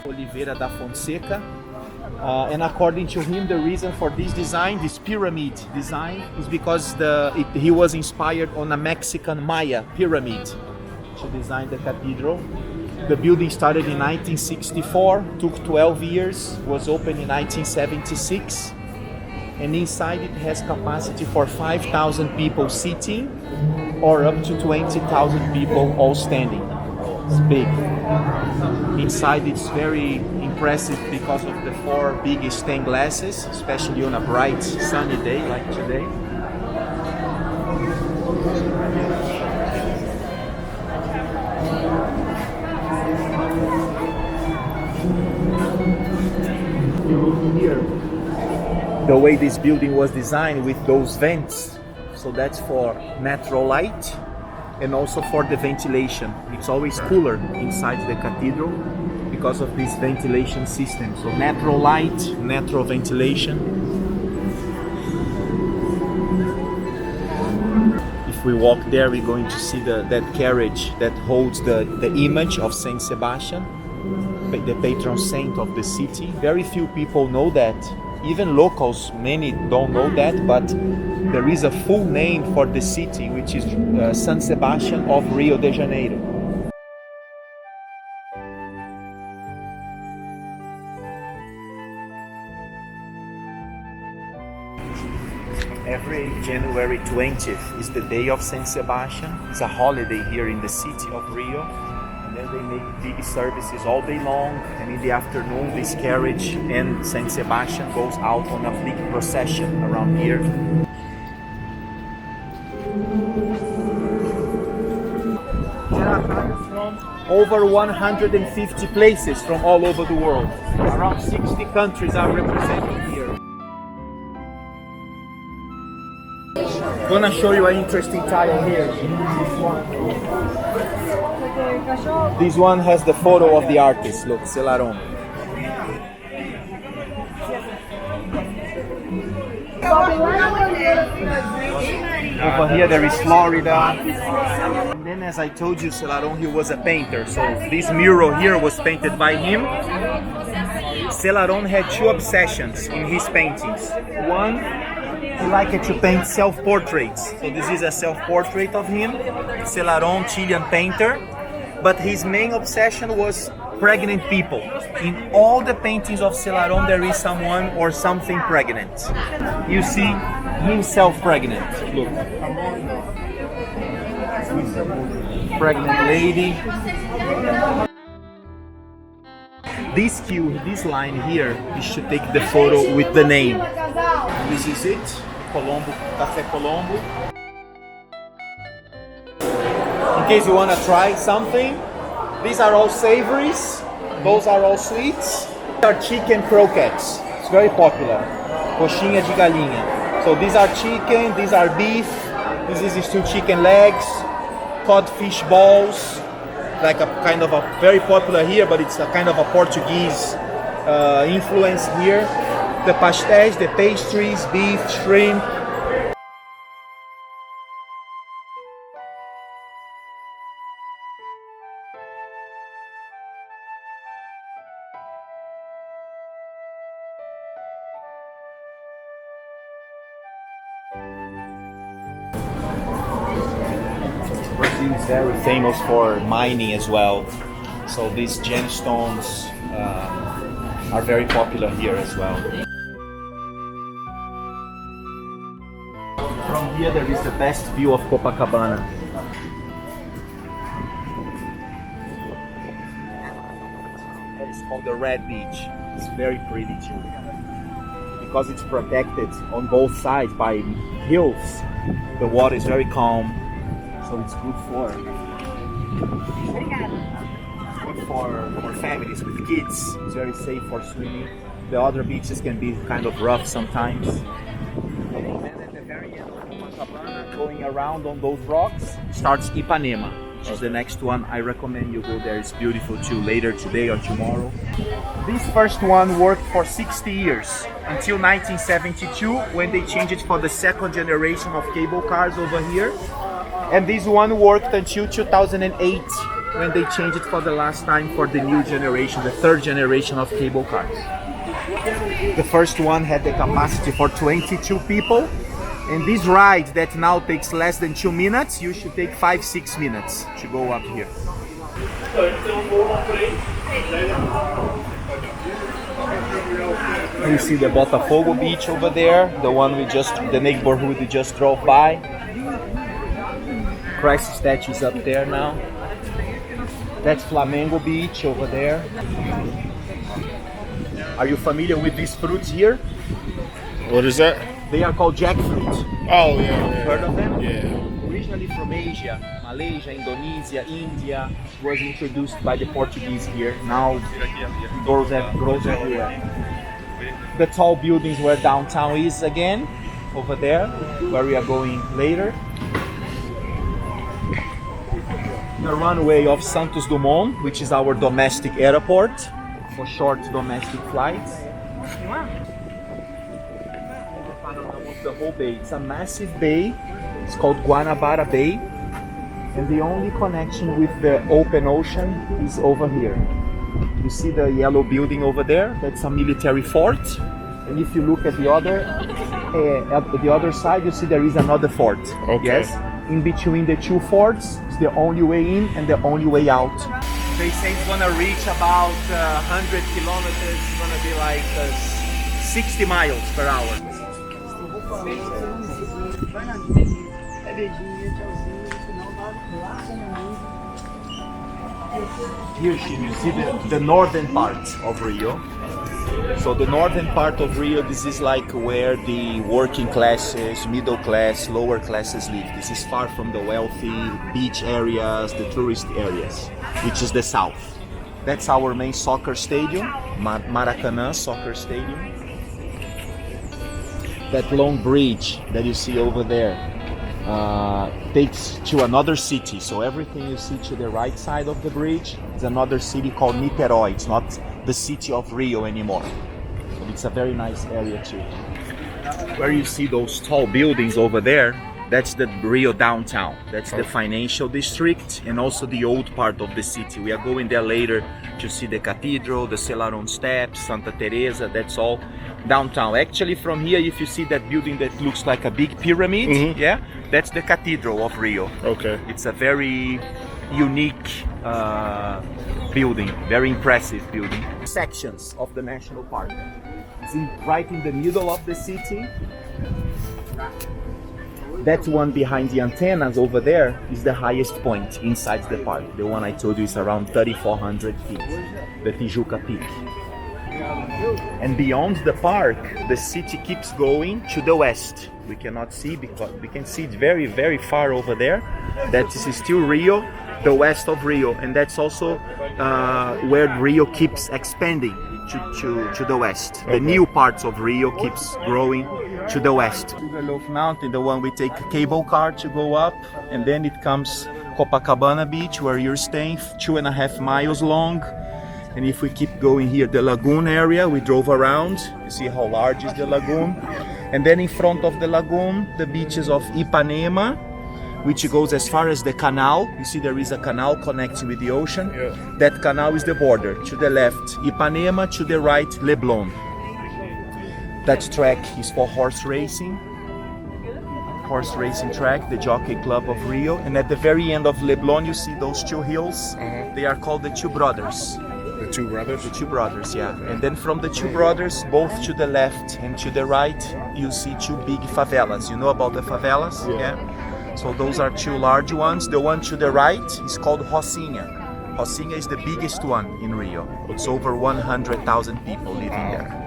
Oliveira da Fonseca. And according to him, the reason for this design, this pyramid design, is because he was inspired on a Mexican Maya pyramid to design the cathedral. The building started in 1964, took 12 years, was opened in 1976, and inside it has capacity for 5,000 people sitting or up to 20,000 people all standing. It's big. Inside it's very impressive because of the 4 big stained glasses, especially on a bright sunny day like today. Here, the way this building was designed with those vents, so that's for natural light and also for the ventilation. It's always cooler inside the cathedral because of this ventilation system. So natural light, natural ventilation. If we walk there, we're going to see that carriage that holds the image of Saint Sebastian, the patron saint of the city. Very few people know that. Even locals, many don't know that, but there is a full name for the city, which is San Sebastian of Rio de Janeiro. Every January 20th is the day of Saint Sebastian. It's a holiday here in the city of Rio. And then they make big services all day long, and in the afternoon this carriage and Saint Sebastian goes out on a big procession around here. There are cars from over 150 places from all over the world. Around 60 countries are represented here. I'm gonna show you an interesting tile here. This one has the photo of the artist. Look, Celaron. Over here there is Florida. And then, as I told you, Celaron, he was a painter. So this mural here was painted by him. Celaron had 2 obsessions in his paintings. One, he liked to paint self-portraits. So this is a self-portrait of him. Celaron, Chilean painter. But his main obsession was pregnant people. In all the paintings of Celaron, there is someone or something pregnant. You see himself pregnant. Look. Pregnant lady. This cue, this line here, you should take the photo with the name. This is it. Colombo, Café Colombo. In case you want to try something, these are all savories, those are all sweets. These are chicken croquettes, it's very popular, coxinha de galinha. So these are chicken, these are beef, this is still chicken legs, codfish balls, like a kind of a very popular here, but it's a kind of a Portuguese influence here. The pastéis, the pastries, beef, shrimp. Brazil is very famous for mining as well, so these gemstones are very popular here as well. From here there is the best view of Copacabana. It's called the Red Beach. It's very pretty too. Because it's protected on both sides by hills, the water is very calm. So it's good for families with kids. It's very safe for swimming. The other beaches can be kind of rough sometimes. And then at the very end of Copacabana, going around on those rocks, starts Ipanema, which is the next one. I recommend you go there. It's beautiful too, later today or tomorrow. This first one worked for 60 years until 1972, when they changed it for the second generation of cable cars over here. And this one worked until 2008 when they changed it for the last time for the new generation, the third generation of cable cars. The first one had the capacity for 22 people, and this ride that now takes less than 2 minutes, you should take 5-6 minutes to go up here. You see the Botafogo beach over there, the neighborhood we just drove by. Christ statue is up there now. That's Flamengo beach over there. Are you familiar with these fruits here? What is that? They are called jackfruit. Oh, yeah. Heard of them? Yeah. Originally from Asia, Malaysia, Indonesia, India, was introduced by the Portuguese here. Now it grows everywhere. The tall buildings where downtown is again, over there, where we are going later. The runway of Santos Dumont, which is our domestic airport for short domestic flights. The panorama of the whole bay. It's a massive bay. It's called Guanabara Bay, and the only connection with the open ocean is over here. You see the yellow building over there? That's a military fort. And if you look at the other side, you see there is another fort. Okay. Yes. In between the two forts, it's the only way in and the only way out. They say it's gonna reach about 100 kilometers. It's gonna be like 60 miles per hour. Here you see the northern part of Rio. So the northern part of Rio, this is like where the working classes, middle class, lower classes live. This is far from the wealthy beach areas, the tourist areas, which is the south. That's our main soccer stadium, Maracanã Soccer Stadium. That long bridge that you see over there takes to another city. So everything you see to the right side of the bridge is another city called Niterói. It's not the city of Rio anymore. But it's a very nice area too. Where you see those tall buildings over there, that's the Rio downtown. That's the financial district and also the old part of the city. We are going there later to see the cathedral, the Celarón Steps, Santa Teresa, that's all downtown. Actually from here, if you see that building that looks like a big pyramid, yeah, that's the Cathedral of Rio. Okay. It's a very unique building, very impressive building. Sections of the national park. It's right in the middle of the city. That one behind the antennas over there is the highest point inside the park. The one I told you is around 3,400 feet, the Tijuca Peak. And beyond the park, the city keeps going to the west. We cannot see because we can see it very, very far over there. That is still Rio, the west of Rio, and that's also where Rio keeps expanding to the west. Okay. The new parts of Rio keeps growing to the west. Sugarloaf Mountain, the one we take a cable car to go up, and then it comes Copacabana Beach, where you're staying, 2.5 miles long. And if we keep going here, the lagoon area, we drove around. You see how large is the lagoon. And then in front of the lagoon, the beaches of Ipanema, which goes as far as the canal. You see there is a canal connecting with the ocean. Yeah. That canal is the border. To the left, Ipanema, to the right, Leblon. That track is for horse racing track, the Jockey Club of Rio. And at the very end of Leblon, you see those two hills. They are called the Two Brothers. The Two Brothers? The Two Brothers, yeah. And then from the Two Brothers, both to the left and to the right, you see two big favelas. You know about the favelas? Yeah. So those are two large ones. The one to the right is called Rocinha. Rocinha is the biggest one in Rio. It's over 100,000 people living there.